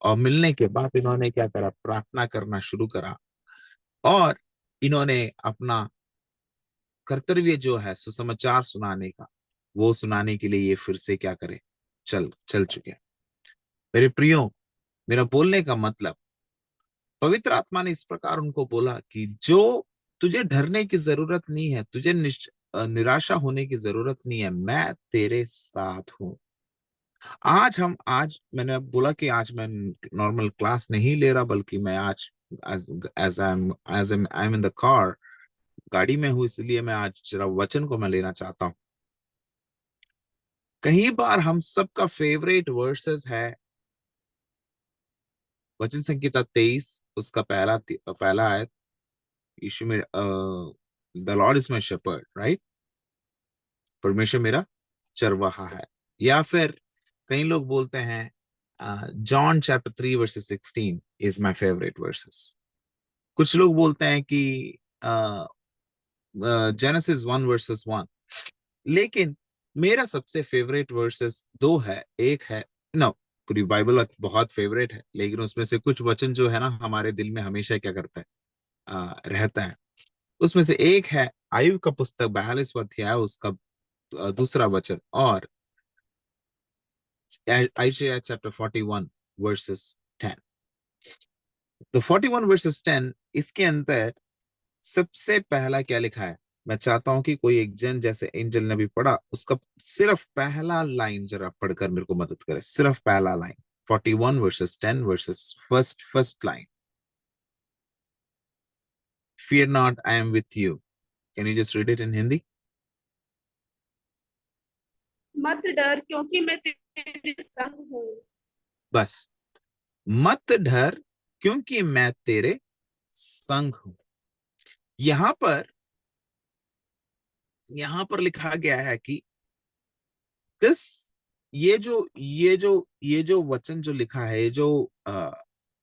और मिलने के बाद इन्होंने क्या करा, प्रार्थना करना शुरू करा, और इन्होंने अपना कर्तव्य जो है सुसमाचार सुनाने का, वो सुनाने के लिए ये फिर से क्या करे, चल चल चुके हैं। मेरे प्रियो, मेरा बोलने का मतलब, पवित्र आत्मा ने इस प्रकार उनको बोला कि जो तुझे डरने की जरूरत नहीं है, तुझे निराशा होने की जरूरत नहीं है, मैं तेरे साथ हूं। आज मैंने बोला कि आज मैं नॉर्मल क्लास नहीं ले रहा, बल्कि मैं आज as as I am in the car, गाड़ी में हूं, इसलिए मैं आज जरा वचन को मैं लेना चाहता हूं। कई बार हम सबका फेवरेट वर्सेस है वचन संहिता 23, उसका पहला आयत, यीशु में the Lord is my shepherd, right, परमेश्वर मेरा चरवाहा है। या फिर कई लोग बोलते हैं John chapter 3 versus 16 is my favourite versus. कुछ लोग बोलते हैं कि जेनेसिस 1 वर्सेस 1। लेकिन मेरा सबसे फेवरेट वर्सेस दो है। एक है, नो, पूरी बाइबल बहुत फेवरेट है, लेकिन उसमें से कुछ वचन जो है ना हमारे दिल में हमेशा क्या करता है, रहता है। उसमें से एक है आयुब का पुस्तक 42वां अध्याय, उसका दूसरा वचन, और आइजिया चैप्टर 41 वर्सेस 10। तो 41 वर्सेस 10, इसके अंदर सबसे पहला क्या लिखा है, मैं चाहता हूं कि कोई एक जन जैसे एंजल ने भी पढ़ा, उसका सिर्फ पहला लाइन जरा पढ़कर मेरे को मदद करे, सिर्फ पहला line, 41 versus 10 versus first line. Fear not, I am with you. Can you just read it in Hindi? मत डर क्योंकि मैं तेरे संग हूँ। बस, मत डर क्योंकि मैं तेरे संग हूं। यहां पर यहां पर लिखा गया है कि दिस, ये जो वचन जो लिखा है, ये जो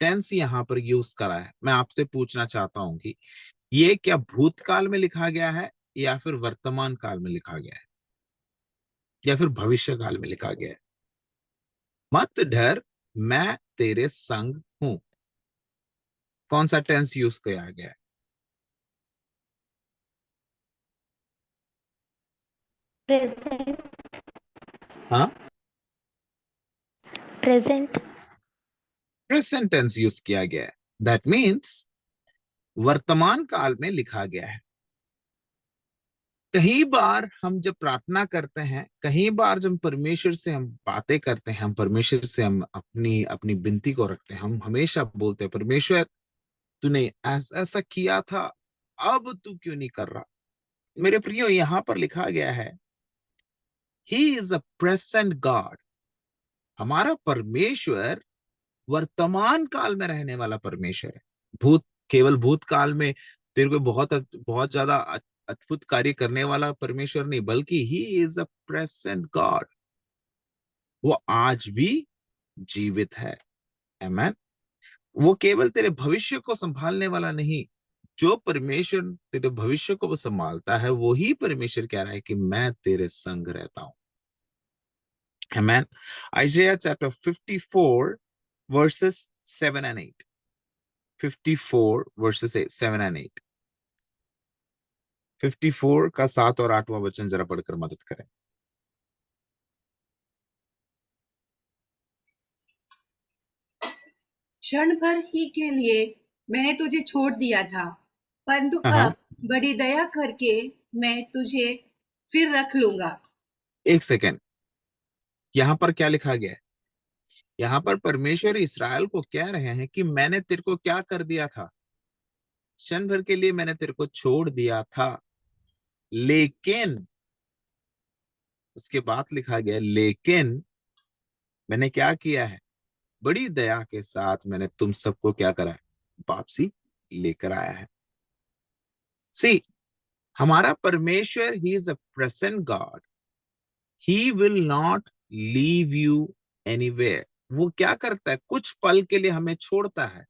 टेंस यहां पर यूज करा है, मैं आपसे पूछना चाहता हूं कि ये क्या भूतकाल में लिखा गया है, या फिर वर्तमान काल में लिखा गया है, या फिर भविष्य काल में लिखा गया है? मत डर, मैं तेरे संग हूं, कौन सा टेंस यूज किया गया है? प्रेजेंट। हाँ, प्रेजेंट। प्रेजेंट टेंस यूज किया गया है। दैट मीन्स वर्तमान काल में लिखा गया है। कई बार हम जब प्रार्थना करते हैं, कई बार जब परमेश्वर से हम बातें करते हैं, हम परमेश्वर से हम अपनी अपनी विनती को रखते हैं, हम हमेशा बोलते हैं, परमेश्वर तूने ऐसा ऐसा किया था, अब तू क्यों नहीं कर रहा? मेरे प्रियो, यहां पर लिखा गया है, ही इज अ प्रेजेंट गॉड। हमारा परमेश्वर वर्तमान काल में रहने वाला परमेश्वर है। केवल भूतकाल में तेरे को बहुत बहुत ज्यादा अद्भुत कार्य करने वाला परमेश्वर नहीं, बल्कि ही इज अ प्रेजेंट गॉड। वो आज भी जीवित है। आमेन। वो केवल तेरे भविष्य को संभालने वाला नहीं, जो परमेश्वर तेरे भविष्य को वो संभालता है, वही परमेश्वर कह रहा है कि मैं तेरे संग रहता हूं। आमेन। Isaiah chapter 54 verses 7 and 8। 54 verses 7 and 8। 54 का 7 और 8वां वचन जरा पढ़कर मदद करें। क्षण भर ही के लिए मैंने तुझे छोड़ दिया था, परंतु हाँ, अब बड़ी दया करके मैं तुझे फिर रख लूंगा। एक सेकेंड, यहां पर क्या लिखा गया है? यहां पर परमेश्वर इसराइल को कह रहे हैं कि मैंने तेरे को क्या कर दिया था, क्षण भर के लिए मैंने तेरे को छोड़ दिया था, लेकिन उसके बाद लिखा गया, लेकिन मैंने क्या किया है, बड़ी दया के साथ मैंने तुम सबको क्या करा है, वापसी लेकर आया है। सी, हमारा परमेश्वर, ही is a present God. He will not leave you anywhere. वो क्या करता है, कुछ पल के लिए हमें छोड़ता है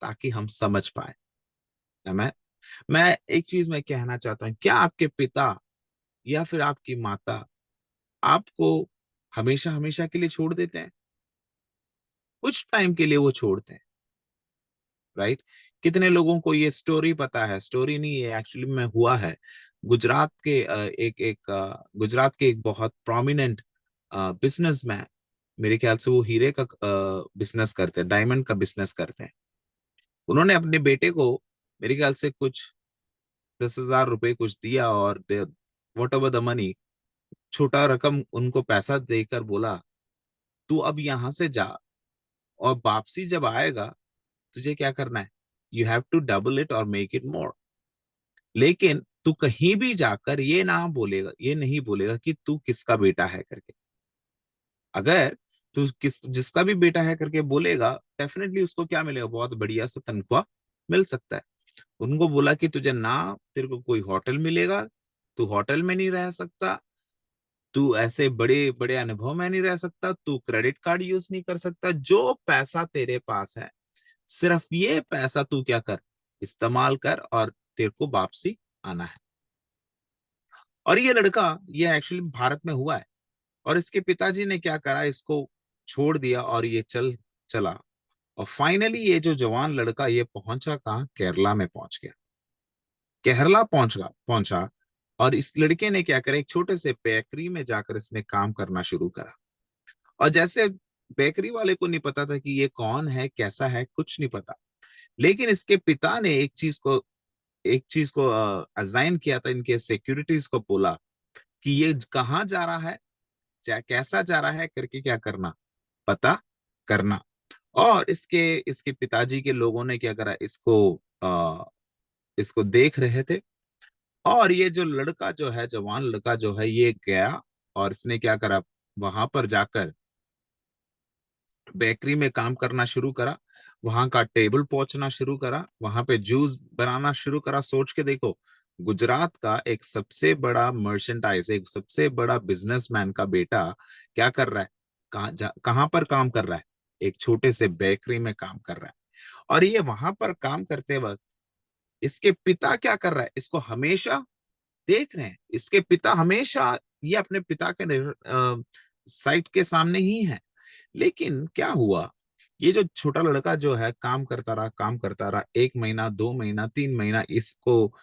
ताकि हम समझ पाए। मैं एक चीज मैं कहना चाहता हूं, क्या आपके पिता या फिर आपकी माता आपको हमेशा हमेशा के लिए छोड़ देते हैं? कुछ टाइम के लिए वो छोड़ते हैं, राइट। कितने लोगों को ये स्टोरी पता है? स्टोरी नहीं, ये एक्चुअली में हुआ है। गुजरात के गुजरात के एक बहुत प्रोमिनेंट बिजनेसमैन, मेरे ख्याल से वो हीरे का बिजनेस करते हैं, डायमंड का बिजनेस करते हैं। उन्होंने अपने बेटे को मेरे ख्याल से कुछ 10,000 रुपए कुछ दिया, और वॉट एवर द मनी, छोटा रकम उनको पैसा देकर बोला, तू अब यहां से जा, और वापसी जब आएगा तुझे क्या करना है, you have to double it और मेक इट मोर। लेकिन तू कहीं भी जाकर ये ना बोलेगा, ये नहीं बोलेगा कि तू किसका बेटा है करके। अगर तू किस जिसका भी बेटा है करके बोलेगा, डेफिनेटली उसको क्या मिलेगा, बहुत बढ़िया सा तनख्वाह मिल सकता है। उनको बोला कि तुझे ना, तेरे को कोई होटल मिलेगा, तू होटल में नहीं रह सकता, तू ऐसे बड़े बड़े अनुभव में नहीं रह सकता, तू क्रेडिट कार्ड यूज नहीं कर सकता, जो पैसा तेरे पास है सिर्फ ये पैसा तू क्या कर, इस्तेमाल कर, और तेरे को वापसी आना है। और ये लड़का, ये एक्चुअली भारत में हुआ है, और इसके पिताजी ने क्या करा, इसको छोड़ दिया और ये चला। और फाइनली ये जो जवान लड़का ये पहुंचा कहाँ, केरला में पहुंच गया। केरला पहुंचा, और इस लड़के ने क्या करा, एक छोटे से बेकरी में जाकर इसने काम करना शुरू करा। और जैसे बेकरी वाले को नहीं पता था कि ये कौन है, कैसा है, कुछ नहीं पता, लेकिन इसके पिता ने एक चीज को असाइन किया था, इनके सिक्योरिटीज को बोला कि ये कहाँ जा रहा है, कैसा जा रहा है करके क्या करना, पता करना। और इसके इसके पिताजी के लोगों ने क्या करा, इसको देख रहे थे। और ये जो लड़का जो है, जवान लड़का जो है, ये गया और इसने क्या करा, वहां पर जाकर बेकरी में काम करना शुरू करा, वहां का टेबल पहुंचना शुरू करा, वहां पे जूस बनाना शुरू करा। सोच के देखो, गुजरात का एक सबसे बड़ा मर्चेंटाइज, एक सबसे बड़ा बिजनेसमैन का बेटा क्या कर रहा है, कहाँ पर काम कर रहा है, एक छोटे से बेकरी में काम कर रहा है। और ये वहां पर काम करते वक्त इसके पिता क्या कर रहा है, इसको हमेशा देख रहे हैं। इसके पिता हमेशा ये अपने पिता के साइट के सामने ही है। लेकिन क्या हुआ, ये जो छोटा लड़का जो है काम करता रहा, 1 महीना, 2 महीना, 3 महीना, इसको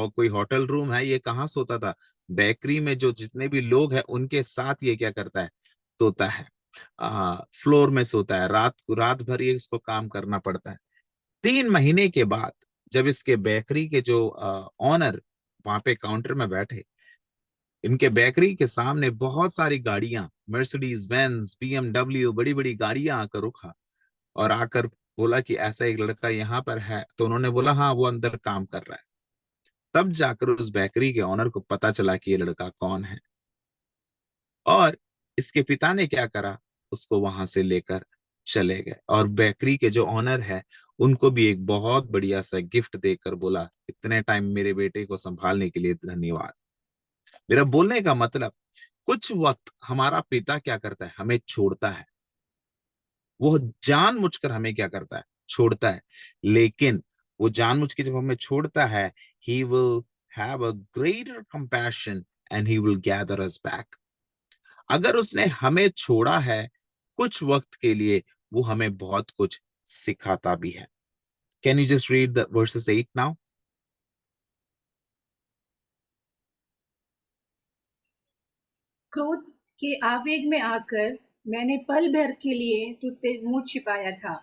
कोई होटल रूम है, ये कहाँ सोता था, बेकरी में जो जितने भी लोग हैं उनके साथ ये क्या करता है, सोता है, फ्लोर में सोता है, रात भर ये इसको काम करना पड़ता है। 3 महीने के बाद जब इसके बेकरी के जो ऑनर वहां पे काउंटर में बैठे, इनके बेकरी के सामने बहुत सारी गाड़ियां, मर्सिडीज बेंज, BMW, बड़ी बड़ी गाड़ियां आकर रुका, और आकर बोला कि ऐसा एक लड़का यहाँ पर है। तो उन्होंने बोला हाँ, वो अंदर काम कर रहा है। तब जाकर उस बेकरी के ऑनर को पता चला कि ये लड़का कौन है। और इसके पिता ने क्या करा, उसको वहां से लेकर चले गए, और बेकरी के जो ऑनर है उनको भी एक बहुत बढ़िया सा गिफ्ट देकर बोला, इतने टाइम मेरे बेटे को संभालने के लिए धन्यवाद। मेरा बोलने का मतलब, कुछ वक्त हमारा पिता क्या करता है, हमें छोड़ता है, वो जानबूझकर हमें क्या करता है, छोड़ता है। लेकिन वो जानबूझ के जब हमें छोड़ता है, he will have a greater compassion and he will gather us back. अगर उसने हमें छोड़ा है कुछ वक्त के लिए, वो हमें बहुत कुछ सिखाता भी है। Can you just read the versus 8 now? क्रोध के आवेग में आकर मैंने पल भर के लिए तुझसे मुंह छिपाया था,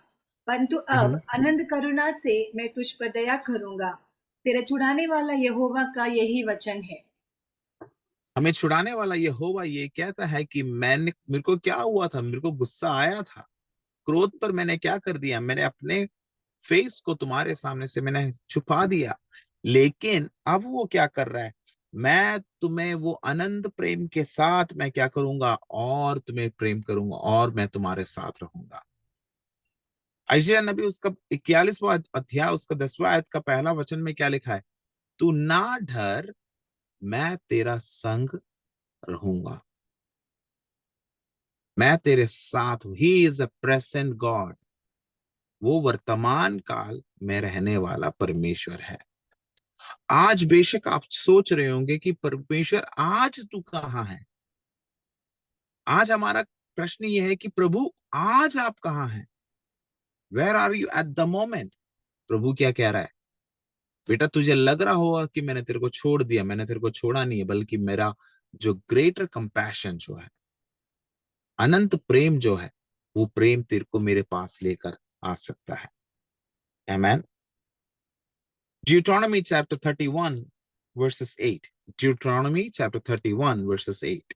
परंतु अब अनंत करुणा से मैं तुझ पर दया करूंगा। तेरा छुड़ाने वाला यहोवा का यही वचन है। हमें छुड़ाने वाला यहोवा ये कहता है कि मेरे को क्या हुआ था, मेरे को गुस्सा आया था, क्रोध पर मैंने क्या कर दिया, मैंने अपने फेस को तुम्हारे सामने से मैंने छुपा दिया। लेकिन अब वो क्या कर रहा है, मैं तुम्हें वो अनंत प्रेम के साथ मैं क्या करूंगा, और तुम्हें प्रेम करूंगा, और मैं तुम्हारे साथ रहूंगा। यशायाह नबी उसका 41वां अध्याय उसका 10वां आयत का पहला वचन में क्या लिखा है, तू ना डर, मैं तेरा संग रहूंगा, मैं तेरे साथ हूं। ही इज अ प्रेजेंट गॉड, वो वर्तमान काल में रहने वाला परमेश्वर है। आज बेशक आप सोच रहे होंगे कि परमेश्वर आज तू कहाँ है, आज हमारा प्रश्न ये है कि प्रभु आज आप कहाँ हैं? Where are you at the moment? प्रभु क्या कह रहा है? बेटा तुझे लग रहा होगा कि मैंने तेरे को छोड़ दिया, मैंने तेरे को छोड़ा नहीं है, बल्कि मेरा जो ग्रेटर कंपैशन जो है, अनंत प्रेम जो है, वो प्रेम तेरे को मेरे पास लेकर आ सकता है। आमेन। Deuteronomy chapter 31 verses 8. Deuteronomy chapter 31 verses 8.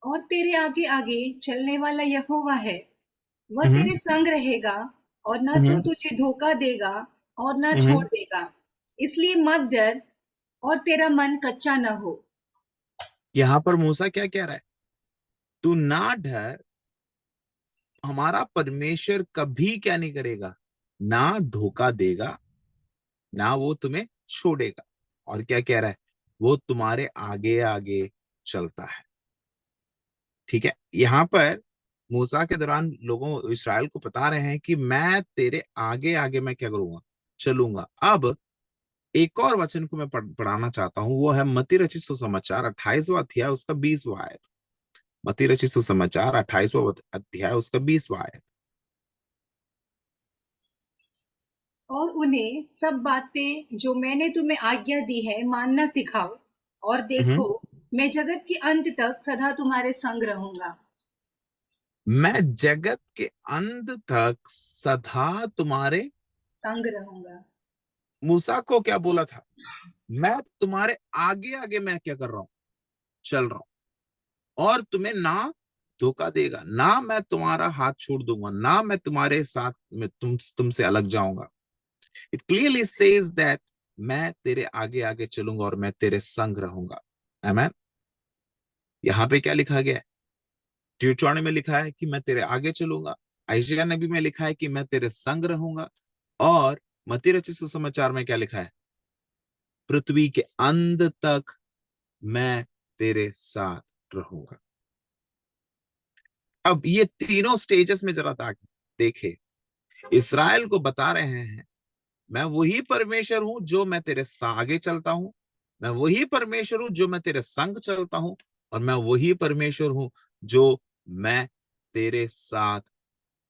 और तेरे आगे आगे चलने वाला यहोवा है, वह हम्म तेरे संग रहेगा और न तो हम्म तुझे धोखा देगा और न छोड़ हम्म देगा। इसलिए मत डर और तेरा मन कच्चा न हो। यहां पर मूसा क्या कह रहा है? तू ना डर, हमारा परमेश्वर कभी क्या नहीं करेगा, ना धोखा देगा, ना वो तुम्हें छोड़ेगा। और क्या कह रहा है? वो तुम्हारे आगे आगे चलता है। ठीक है, यहाँ पर मूसा के दौरान लोगों इस्राएल को बता रहे हैं कि मैं तेरे आगे आगे मैं क्या करूंगा, चलूंगा। अब एक और वचन को मैं पढ़ाना चाहता हूं, वो है मत्ती रचित सुसमाचार 28वां अध्याय उसका 20वां आयत। मत्ती रचित सुसमाचार 28वां अध्याय उसका 20वां आयत। और उन्हें सब बातें जो मैंने तुम्हें आज्ञा दी है मानना सिखाओ, और हम्म। देखो मैं जगत के अंत तक सदा तुम्हारे संग रहूंगा। मैं जगत के अंत तक सदा तुम्हारे। संग रहूंगा। मूसा को क्या बोला था? मैं तुम्हारे आगे आगे मैं क्या कर रहा हूं, चल रहा हूं, और तुम्हें ना धोखा देगा, ना मैं तुम्हारा हाथ छोड़ दूंगा, ना मैं तुम्हारे साथ में तुमसे अलग जाऊंगा। इट क्लियरली सेज दैट मैं तेरे आगे आगे चलूंगा और मैं तेरे संग रहूंगा। आमेन। यहां पे क्या लिखा गया है? ड्यूटरॉनमी में लिखा है कि मैं तेरे आगे चलूंगा। आइजिया नबी में लिखा है कि मैं तेरे संग रहूंगा। और मत्ती रचित सुसमाचार में क्या लिखा है? पृथ्वी के अंत तक मैं तेरे साथ रहूंगा। अब ये तीनों स्टेजेस में जरा देखे, इसराइल को बता रहे हैं मैं वही परमेश्वर हूं जो मैं तेरे आगे चलता हूं, मैं वही परमेश्वर हूं जो मैं तेरे संग चलता हूं, और मैं वही परमेश्वर हूं जो मैं तेरे साथ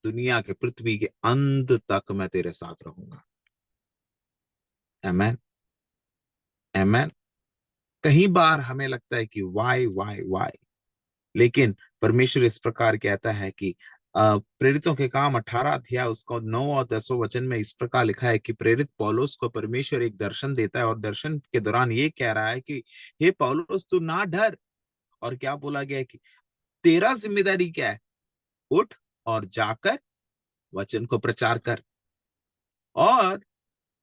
दुनिया के पृथ्वी के अंत तक मैं तेरे साथ रहूंगा। आमेन। आमेन। कई बार हमें लगता है कि वाई वाई वाई, लेकिन परमेश्वर इस प्रकार कहता है कि प्रेरितों के काम 18 अध्याय उसका 9 और 10वां वचन में इस प्रकार लिखा है कि प्रेरित पौलुस को परमेश्वर एक दर्शन देता है, और दर्शन के दौरान ये कह रहा है कि हे पौलुस तू ना डर। और क्या बोला गया है कि तेरा जिम्मेदारी क्या है? उठ और जाकर वचन को प्रचार कर। और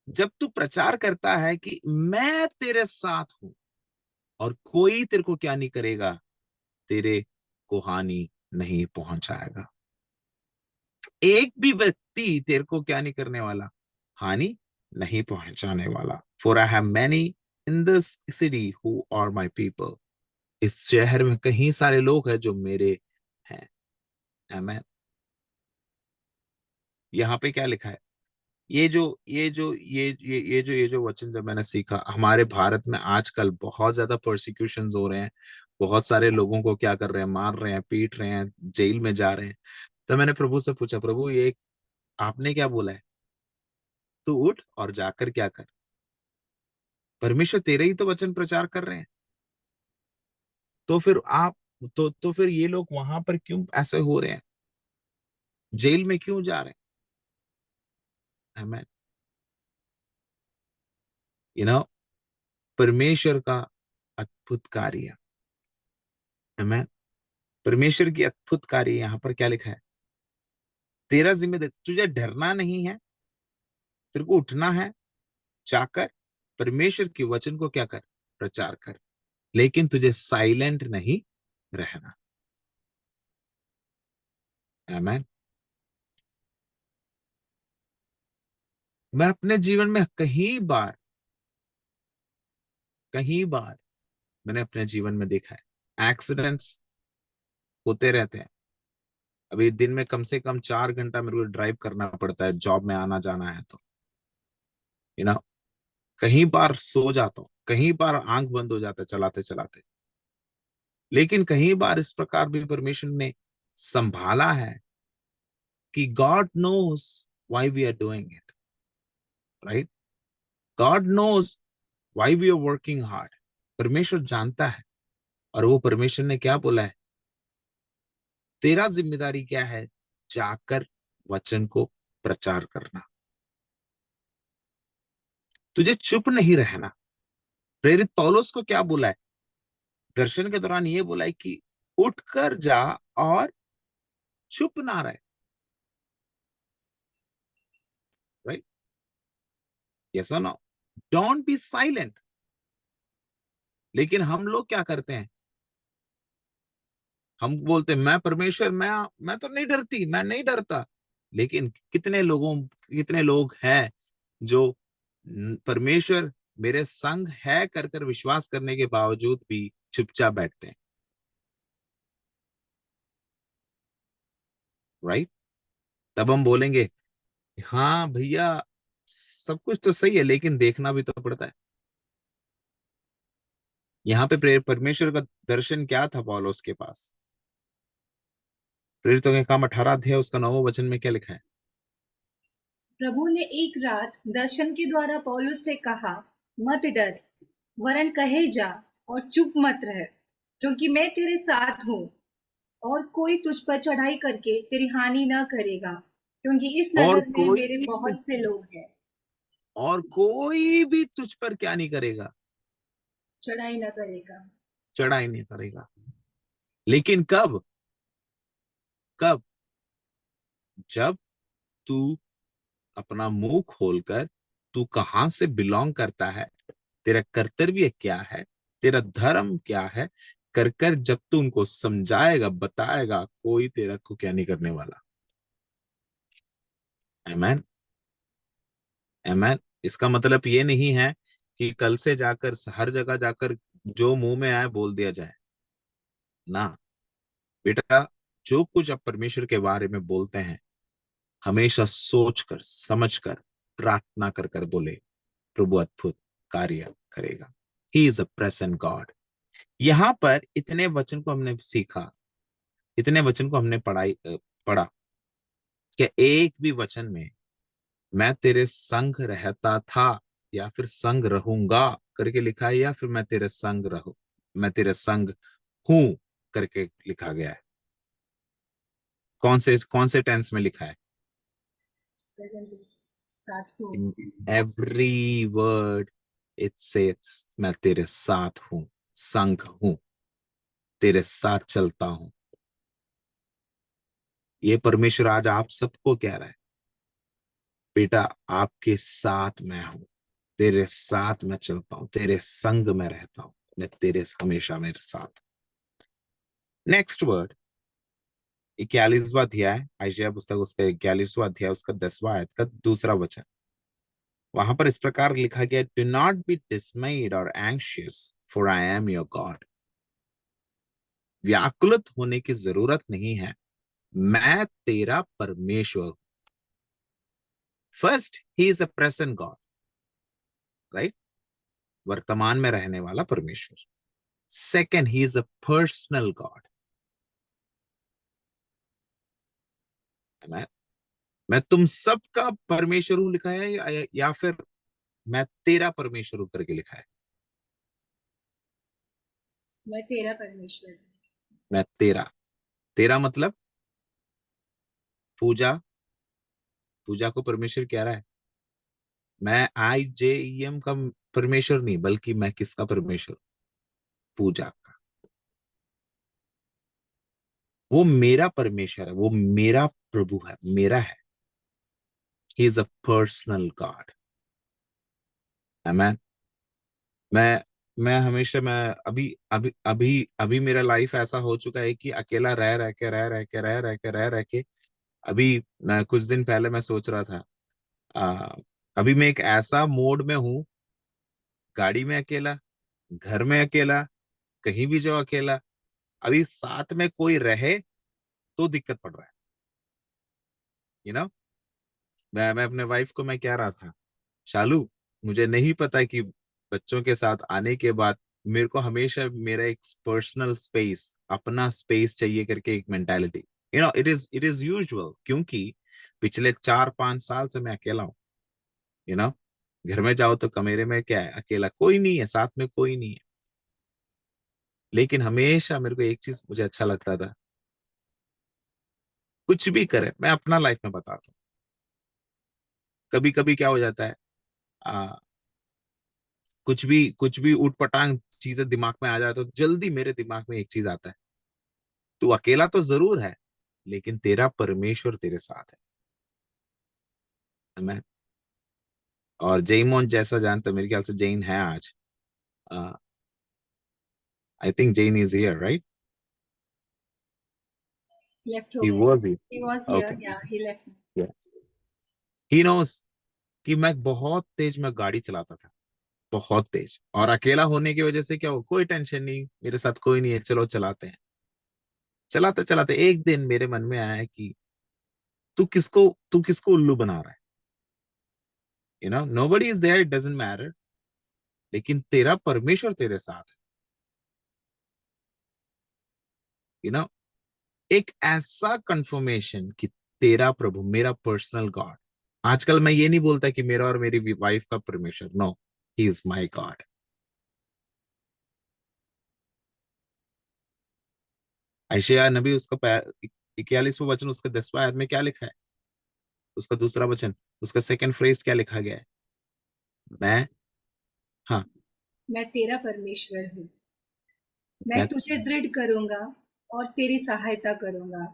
जब तू प्रचार करता है कि मैं तेरे साथ हूं और कोई तेरे को क्या नहीं करेगा, तेरे को हानि नहीं पहुंचाएगा, एक भी व्यक्ति तेरे को क्या नहीं करने वाला, हानि नहीं पहुंचाने वाला। For I have many in this city who are my people. इस शहर में कई सारे लोग हैं जो मेरे हैं। आमेन। यहाँ पे क्या लिखा है? ये जो वचन जब मैंने सीखा, हमारे भारत में आजकल बहुत ज्यादा प्रोसिक्यूशंस हो रहे हैं, बहुत सारे लोगों को क्या कर रहे हैं, मार रहे हैं, पीट रहे हैं, जेल में जा रहे हैं। तो मैंने प्रभु से पूछा, प्रभु ये आपने क्या बोला है? तू उठ और जाकर क्या कर। परमेश्वर तेरे ही तो वचन प्रचार कर रहे हैं, तो फिर आप तो फिर ये लोग वहां पर क्यों ऐसे हो रहे हैं, जेल में क्यों जा रहे हैं? हमें यू नो परमेश्वर का अद्भुत कार्य, हमें परमेश्वर की अद्भुत कार्य। यहाँ पर क्या लिखा है? तेरा जिम्मेदारी, तुझे डरना नहीं है, तेरे को उठना है, जाकर परमेश्वर के वचन को क्या कर, प्रचार कर। लेकिन तुझे साइलेंट नहीं रहना। आमेन। मैं अपने जीवन में कहीं बार मैंने अपने जीवन में देखा है, एक्सीडेंट्स होते रहते हैं, अभी दिन में कम से कम 4 घंटा मेरे को ड्राइव करना पड़ता है, जॉब में आना जाना है तो यू नो कहीं बार सो जाता हूँ, कहीं बार आंख बंद हो जाता है चलाते चलाते। लेकिन कहीं बार इस प्रकार भी परमेश्वर ने संभाला है कि God knows why we are doing it, right. God knows why we are working hard. परमेश्वर जानता है, और वो परमेश्वर ने क्या बोला है, तेरा जिम्मेदारी क्या है, जाकर वचन को प्रचार करना, तुझे चुप नहीं रहना। प्रेरित पौलुस को क्या बोला है, दर्शन के दौरान ये बोला है कि उठकर जा और चुप ना रहे, राइट। यस और नो, डोंट बी साइलेंट। लेकिन हम लोग क्या करते हैं, हम बोलते हैं मैं परमेश्वर, मैं तो नहीं डरती, मैं नहीं डरता। लेकिन कितने लोग हैं जो परमेश्वर मेरे संग है कर कर विश्वास करने के बावजूद भी चुपचाप बैठते हैं, राइट। तब हम बोलेंगे हाँ भैया सब कुछ तो सही है, लेकिन देखना भी तो पड़ता है। यहाँ पे परमेश्वर का दर्शन क्या था पौलुस के पास, प्रेरितों के काम 18 अध्याय उसका 9वां वचन में क्या लिखा है। प्रभु ने एक रात दर्शन के द्वारा पौलुस से कहा, मत डर, वरन कहे जा और चुप मत रह, क्योंकि मैं तेरे साथ हूँ, और कोई तुझ पर चढ़ाई करके तेरी हानि न करेगा, क्योंकि इस और नगर में कोई मेरे बहुत से लोग हैं। और कोई भी तुझ पर क्या नहीं करेगा, चढ़ाई न करेगा। चढ़ाई नहीं करेगा। लेकिन कब, कब, जब तू अपना मुंह खोलकर तू कहां से बिलोंग करता है, तेरा कर्तव्य क्या है, तेरा धर्म क्या है, कर कर जब तू उनको समझाएगा बताएगा, कोई तेरा को क्या नहीं करने वाला। आमेन, आमेन। इसका मतलब ये नहीं है कि कल से जाकर हर जगह जाकर जो मुंह में आए बोल दिया जाए ना। बेटा, जो कुछ आप परमेश्वर के बारे में बोलते हैं, हमेशा सोच कर समझ कर प्रार्थना कर कर बोले, प्रभु अद्भुत कार्य करेगा। ही इज अ प्रेजेंट गॉड। यहाँ पर इतने वचन को हमने सीखा, इतने वचन को हमने पढ़ा कि एक भी वचन में मैं तेरे संग रहता था या फिर संग रहूंगा करके लिखा है, या फिर मैं तेरे संग हूं करके लिखा गया है। कौन से टेंस में लिखा है। साथ हूँ। In every word it says मैं तेरे साथ हूं, संग हूं, तेरे साथ चलता हूं। ये परमेश्वर आज आप सबको कह रहा है, बेटा आपके साथ मैं हूं, तेरे साथ मैं चलता हूं, तेरे संग में रहता हूं, मैं तेरे हमेशा मेरे साथ। नेक्स्ट वर्ड 41वां अध्याय आयशा पुस्तक, उसका 41वां अध्याय उसका 10वां आयत का दूसरा वचन। वहां पर इस प्रकार लिखा गया, डू नॉट बी डिसमेड और anxious for I am your God. व्याकुलित होने की जरूरत नहीं है, मैं तेरा परमेश्वर हूं। First, he is a present God, right, वर्तमान में रहने वाला परमेश्वर। Second, he is a personal God. मैं तुम सबका परमेश्वर हूं लिखा है, या फिर मैं तेरा परमेश्वर हूं करके लिखा है। मैं तेरा परमेश्वर हूँ। मैं तेरा, तेरा मतलब पूजा, पूजा को परमेश्वर कह रहा है। मैं IJEM का परमेश्वर नहीं, बल्कि मैं किसका परमेश्वर, पूजा का। वो मेरा परमेश्वर है, वो मेरा प्रभु है, मेरा है। ही इज अ पर्सनल गॉड। मैं मैं मैं हमेशा, मैं अभी अभी अभी अभी मेरा लाइफ ऐसा हो चुका है कि अकेला रह रह के अभी मैं कुछ दिन पहले मैं सोच रहा था, आ, अभी मैं एक ऐसा मोड में हूं, गाड़ी में अकेला, घर में अकेला, कहीं भी जाओ अकेला। अभी साथ में कोई रहे तो दिक्कत पड़ रहा है, यू नो, मैं अपने वाइफ को मैं कह रहा था, शालू, मुझे नहीं पता कि बच्चों के साथ आने के बाद मेरे को हमेशा मेरा एक पर्सनल स्पेस, अपना स्पेस चाहिए करके एक मेंटालिटी, इट इज यूजुअल, क्योंकि पिछले 4-5 साल से मैं अकेला हूँ। यू नो, घर में जाओ तो कमरे में क्या है, अकेला, कोई नहीं है साथ में, कोई नहीं है। लेकिन हमेशा मेरे को एक चीज मुझे अच्छा लगता था, कुछ भी करे, मैं अपना लाइफ में बताता हूँ, कभी कभी क्या हो जाता है, आ, कुछ भी ऊट पटांग चीजें दिमाग में आ जाए तो जल्दी मेरे दिमाग में एक चीज आता है, तू अकेला तो जरूर है, लेकिन तेरा परमेश्वर तेरे साथ है। मैं और जैन जैसा जानता, मेरे ख्याल से जैन है आज, I think Jain is here, right? Left हो ही गए. Was He was here, here. Okay, Yeah, he left. He knows कि मैं बहुत तेज मैं गाड़ी चलाता था, बहुत तेज, और अकेला होने की वजह से क्या हो, कोई टेंशन नहीं, मेरे साथ कोई नहीं है, चलो चलाते हैं। चलाते चलाते एक दिन मेरे मन में आया कि तू किसको उल्लू बना रहा है, nobody is there, it doesn't matter, लेकिन तेरा परमेश्वर तेरे साथ है। यू नो एक ऐसा कंफर्मेशन कि तेरा प्रभु मेरा पर्सनल गॉड, आजकल मैं ये नहीं बोलता कि मेरा और मेरी वाइफ का परमेश्वर, no, he is my God. Yashayah नबी, उसका 41वां वचन, उसका 10वां आयत में क्या लिखा है, उसका दूसरा वचन, उसका सेकंड फ्रेज क्या लिखा गया है, मैं, हाँ, मैं तेरा परमेश्वर हूँ. मैं मैं, तुझे दृढ़ करूंगा और तेरी सहायता करूंगा.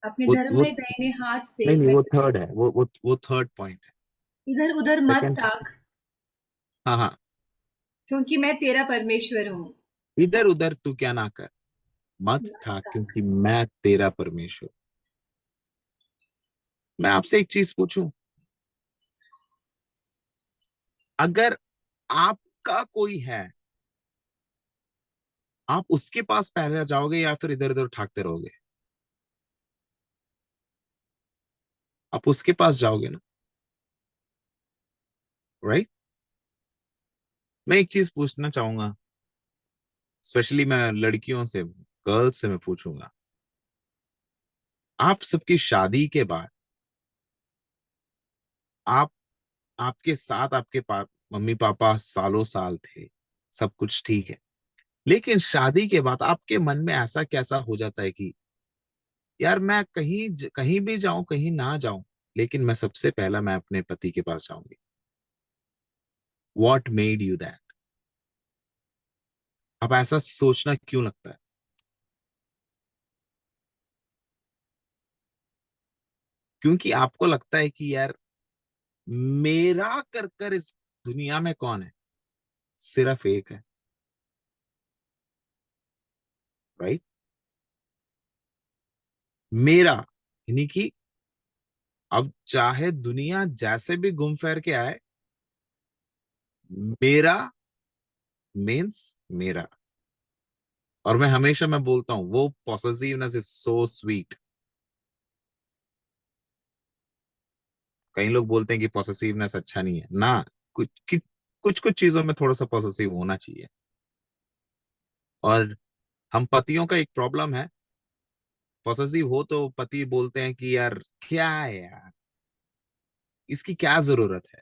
अपने धर्म वो में दाहिने हाथ से नहीं नहीं, मैं वो तुझे थर्ड है, वो थर्ड पॉइंट है। इधर उधर मत सेकंड, ताक, हाँ हाँ, क्योंकि मैं तेरा परमेश्वर हूँ. इधर उधर तू क्या ना कर, मत मत था, ताक. क्योंकि मैं तेरा परमेश्वर। मैं आपसे एक चीज पूछूं, अगर आपका कोई है, आप उसके पास पहले जाओगे या फिर इधर उधर ठाकते रहोगे? आप उसके पास जाओगे ना, राइट? मैं एक चीज पूछना चाहूंगा, स्पेशली मैं लड़कियों से, गर्ल्स से मैं पूछूंगा, आप सबकी शादी के बाद, आप आपके साथ आपके मम्मी पापा सालों साल थे, सब कुछ ठीक है, लेकिन शादी के बाद आपके मन में ऐसा कैसा हो जाता है कि यार मैं कहीं भी जाऊं, कहीं ना जाऊं, लेकिन मैं सबसे पहला मैं अपने पति के पास जाऊंगी। What made you that? अब ऐसा सोचना क्यों लगता है? क्योंकि आपको लगता है कि यार मेरा कर कर इस दुनिया में कौन है, सिर्फ एक है, राइट? मेरा, यानी कि अब चाहे दुनिया जैसे भी घूम फिर के आए, मेरा मीन्स मेरा। और मैं हमेशा मैं बोलता हूं, वो पॉसेसिवनेस इज सो स्वीट। कई लोग बोलते हैं कि पॉसेसिवनेस अच्छा नहीं है ना, कुछ कुछ चीजों में थोड़ा सा पॉसेसिव होना चाहिए। और हम पतियों का एक प्रॉब्लम है, पॉसेसिव हो तो पति बोलते हैं कि यार क्या है यार, इसकी क्या जरूरत है।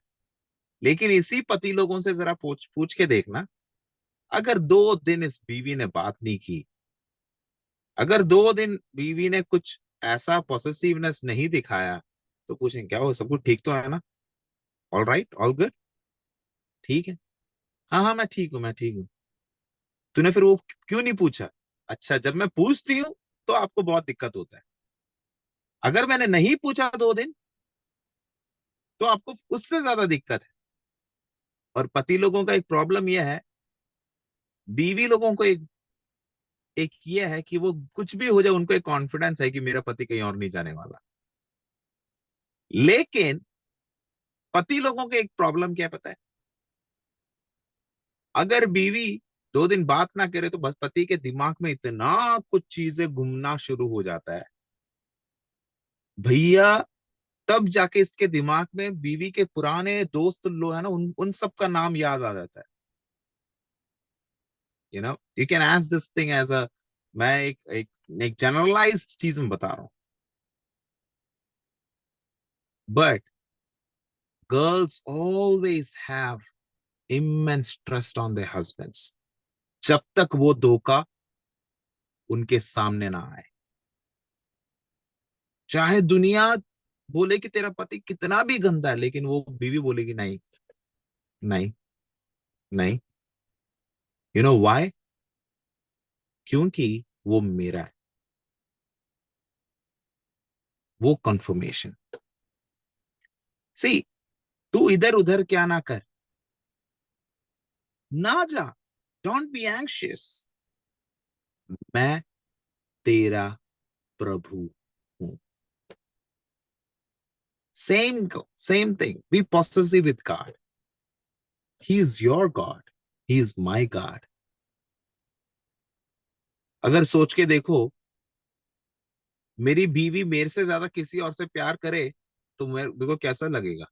लेकिन इसी पति लोगों से जरा पूछ पूछ के देखना, अगर 2 दिन इस बीवी ने बात नहीं की, अगर 2 दिन बीवी ने कुछ ऐसा पॉसेसिवनेस नहीं दिखाया, तो पूछें क्या हो, सब कुछ ठीक तो है ना, ऑल राइट, ऑल गुड, ठीक है, हाँ हाँ मैं ठीक हूँ, मैं ठीक हूँ। तूने फिर वो क्यों नहीं पूछा? अच्छा, जब मैं पूछती हूँ तो आपको बहुत दिक्कत होता है, अगर मैंने नहीं पूछा 2 दिन तो आपको उससे ज्यादा दिक्कत है। और पति लोगों का एक प्रॉब्लम यह है, बीवी लोगों को एक एक ये है कि वो कुछ भी हो जाए, उनको एक कॉन्फिडेंस है कि मेरा पति कहीं और नहीं जाने वाला। लेकिन पति लोगों के एक प्रॉब्लम क्या है पता है, अगर बीवी 2 दिन बात ना करे तो बस पति के दिमाग में इतना कुछ चीजें घूमना शुरू हो जाता है, भैया तब जाके इसके दिमाग में बीवी के पुराने दोस्त लोग है ना, उन सब का नाम याद आ जाता है. You can ask this thing as a, मैं एक जनरलाइज्ड चीज में बता रहा हूं. But girls always have immense trust on their husbands जब तक वो धोखा उनके सामने ना आए. चाहे दुनिया बोले कि तेरा पति कितना भी गंदा है, लेकिन वो बीवी बोलेगी नहीं, नहीं, नहीं. You know why? क्योंकि वो मेरा है. वो कंफर्मेशन. सी, तू इधर उधर क्या ना कर, ना जा. Don't be anxious. मैं तेरा प्रभु हूं. Same thing. Be possessive with God. He is your God. He is my God. अगर सोच के देखो, मेरी बीवी मेरे से ज्यादा किसी और से प्यार करे तो मेरे को कैसा लगेगा?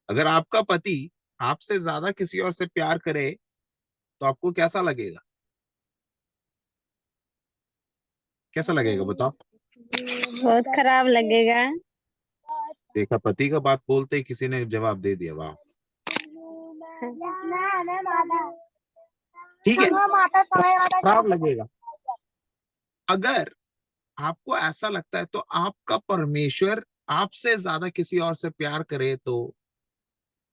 अगर आपका पति आपसे ज्यादा किसी और से प्यार करे तो आपको कैसा लगेगा? कैसा लगेगा बताओ? बहुत खराब लगेगा। देखा, पति का बात बोलते ही किसी ने जवाब दे दिया, वाह. ठीक है, खराब लगेगा. अगर आपको ऐसा लगता है तो आपका परमेश्वर आपसे ज्यादा किसी और से प्यार करे तो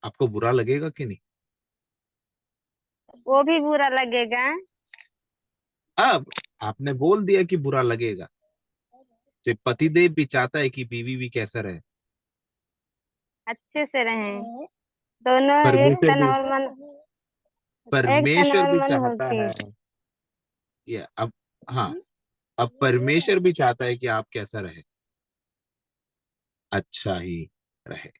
आपको बुरा लगेगा कि नहीं? वो भी बुरा लगेगा। अब आपने बोल दिया कि बुरा लगेगा, तो पतिदेव भी चाहता है कि बीवी भी कैसा रहे. अच्छे से रहें, दोनों एक परमेश्वर तन भी और मन, एक तन परमेश्वर और भी मन चाहता होके। है. ये अब, हाँ, अब परमेश्वर भी चाहता है कि आप कैसा रहे, अच्छा ही रहे.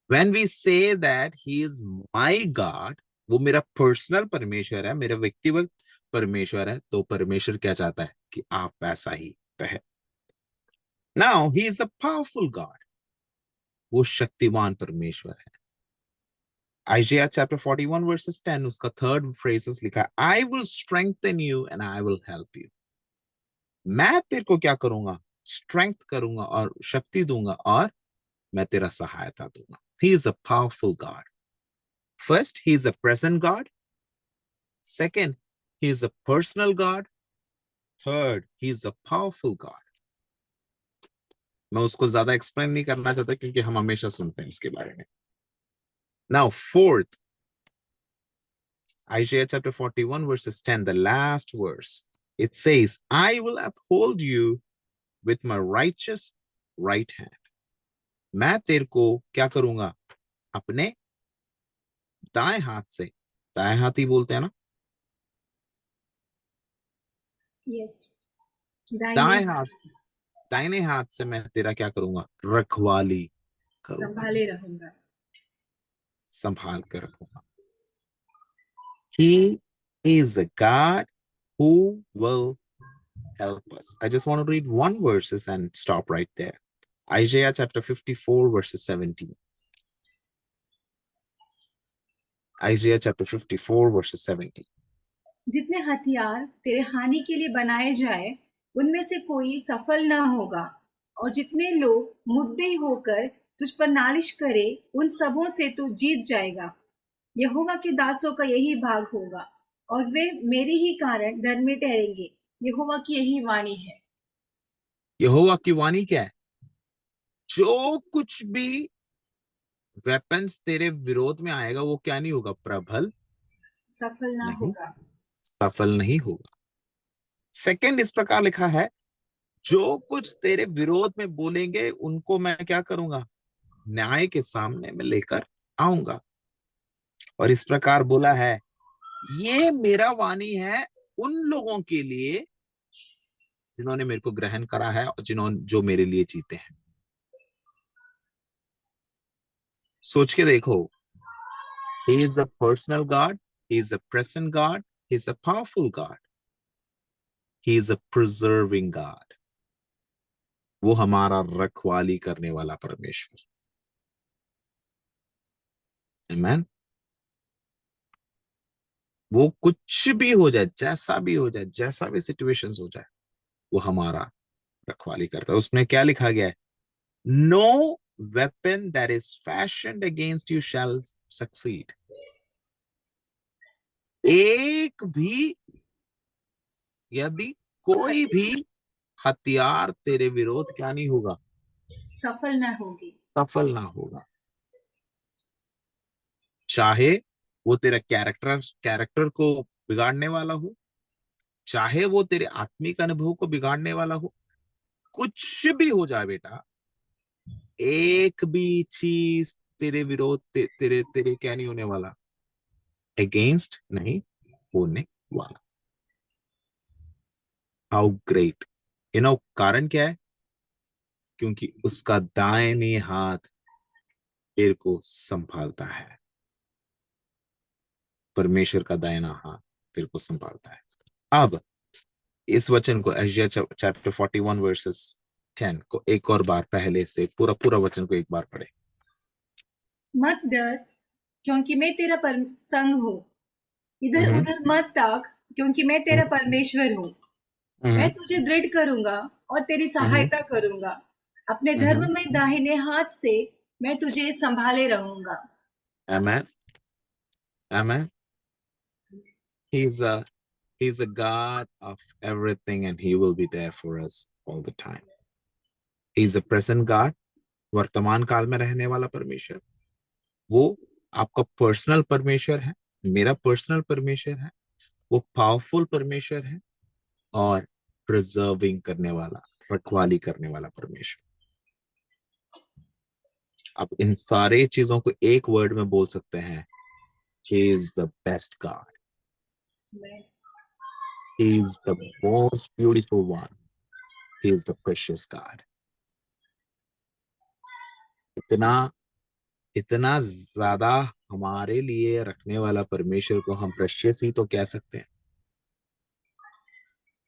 When we say that he is my God, वो मेरा पर्सनल परमेश्वर है, मेरा व्यक्तिगत परमेश्वर है, तो परमेश्वर क्या चाहता है कि आप वैसा ही रहे. Now he is a powerful God. वो शक्तिमान परमेश्वर है. Isaiah chapter 41 verses 10, उसका थर्ड फ्रेजेस लिखा है, I will strengthen you and I will help you. मैं तेरे को क्या करूंगा? स्ट्रेंथ करूंगा और शक्ति दूंगा और मैं तेरा सहायता दूंगा. He is a powerful God. First, he is a present God. Second, he is a personal God. Third, he is a powerful God. मैं उसको ज्यादा एक्सप्लेन नहीं करना चाहता क्योंकि हम हमेशा सुनते हैं उसके बारे में. Now, fourth, Isaiah chapter 41 verses 10, the last verse. It says, I will uphold you with my righteous right hand. मैं तेरे को क्या करूंगा? अपने दाएं हाथ से. दाएं हाथ ही बोलते हैं ना? यस, दाहिने दाएं हाथ हाथ से, दाहिने हाथ से मैं तेरा क्या करूंगा? रखवाली करूंगा, संभाले रहूंगा. संभाल कर रखूंगा. He is a God who will help us. I just want to read one verses and stop right there. Isaiah chapter 54 verses 17. Isaiah chapter 54 verses 17. जितने हथियार तेरे हानि के लिए बनाए जाए उनमें से कोई सफल न होगा, और जितने लोग मुद्दे होकर तुझ पर नालिश करे उन सबों से तू जीत जाएगा. यहोवा के दासों का यही भाग होगा, और वे मेरे ही कारण धर्मी ठहरेंगे. यहोवा की यही वाणी है. यहोवा की वाणी क्या है? जो कुछ भी वेपन्स तेरे विरोध में आएगा वो क्या नहीं होगा? प्रबल सफल ना नहीं, होगा. सफल नहीं होगा. सेकंड इस प्रकार लिखा है, जो कुछ तेरे विरोध में बोलेंगे उनको मैं क्या करूंगा? न्याय के सामने में लेकर आऊंगा. और इस प्रकार बोला है, ये मेरा वाणी है उन लोगों के लिए जिन्होंने मेरे को ग्रहण करा है और जो मेरे लिए जीते हैं. सोच के देखो, he is a personal God, he is a present God, he is a powerful God, he is a preserving God. वो हमारा रखवाली करने वाला परमेश्वर। आमीन। वो कुछ भी हो जाए, जैसा भी हो जाए, जैसा भी सिचुएशंस हो जाए, वो हमारा रखवाली करता है। उसमें क्या लिखा गया है? No weapon that is fashioned against you shall succeed. एक भी, यदि कोई भी हथियार तेरे विरोध क्या नहीं होगा, सफल न होगी। सफल ना होगा। चाहे वो तेरा कैरेक्टर कैरेक्टर को बिगाड़ने वाला हो, चाहे वो तेरे आत्मिक अनुभव को बिगाड़ने वाला हो, कुछ भी हो जाए बेटा, एक भी चीज तेरे विरोध तेरे तेरे क्या नहीं होने वाला, अगेंस्ट नहीं होने वाला। How great. कारण क्या है? क्योंकि उसका दाहिने हाथ तेरे को संभालता है। परमेश्वर का दाहिना हाथ तेरे को संभालता है। अब इस वचन को एशिया चैप्टर 41 वर्सेस 10 को एक और बार पहले से पूरा पूरा वचन को एक बार पढ़े। मत डर, क्योंकि मैं तेरा संग हूँ। इधर उधर मत ताक, क्योंकि मैं तेरा परमेश्वर हूँ। मैं तुझे दृढ़ करूंगा और तेरी सहायता करूंगा। अपने धर्म में दाहिने हाथ से मैं तुझे संभाले रहूंगा। आमेन। आमेन। He's a God of everything and he will be there for us all the time. He's a present God, वर्तमान काल में रहने वाला परमेश्वर। वो आपका पर्सनल परमेश्वर है, मेरा पर्सनल परमेश्वर है। वो पावरफुल परमेश्वर है और प्रिजर्विंग करने वाला, रखवाली करने वाला परमेश्वर। आप इन सारे चीजों को एक वर्ड में बोल सकते हैं, He is the best God. He is the most beautiful one. He is the precious God. इतना इतना ज्यादा हमारे लिए रखने वाला परमेश्वर को हम प्रेशियस ही तो कह सकते हैं।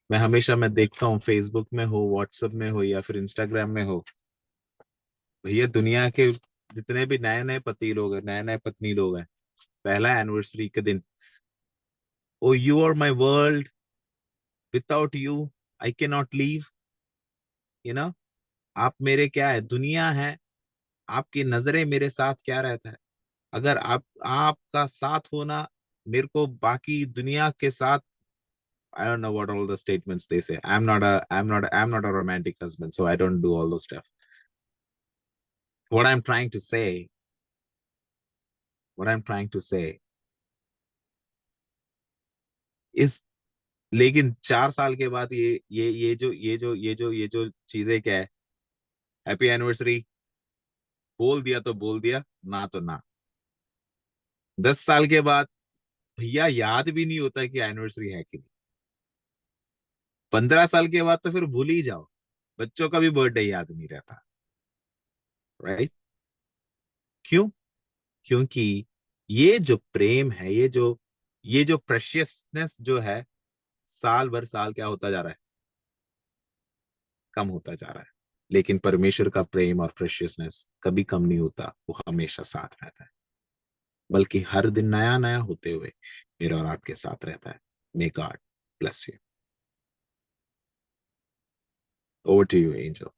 मैं देखता हूँ, फेसबुक में हो, व्हाट्सएप में हो या फिर इंस्टाग्राम में हो, भैया दुनिया के जितने भी नए नए पति लोग हैं, नए नए पत्नी लोग हैं, पहला एनिवर्सरी के दिन, oh you are my world, without you I can not live. आप मेरे क्या है, दुनिया है, आपकी नजरें मेरे साथ क्या रहता है। अगर आपका साथ होना मेरे को बाकी दुनिया के साथ, I don't know what all the statements they say. I'm not a romantic husband, so I don't do all those stuff. What I'm trying to say, what I'm trying to say is, लेकिन 4 साल के बाद ये जो चीजें क्या है, happy anniversary बोल दिया तो बोल दिया, ना तो ना। 10 साल के बाद भैया याद भी नहीं होता कि एनिवर्सरी है कि नहीं। 15 साल के बाद तो फिर भूल ही जाओ, बच्चों का भी बर्थडे याद नहीं रहता, राइट? क्यों? क्योंकि ये जो प्रेम है, ये जो प्रेशियसनेस जो है, साल भर साल क्या होता जा रहा है, कम होता जा रहा है। लेकिन परमेश्वर का प्रेम और प्रेशियसनेस कभी कम नहीं होता, वो हमेशा साथ रहता है, बल्कि हर दिन नया नया होते हुए मेरा और आपके साथ रहता है। May God bless you. Over to you angel.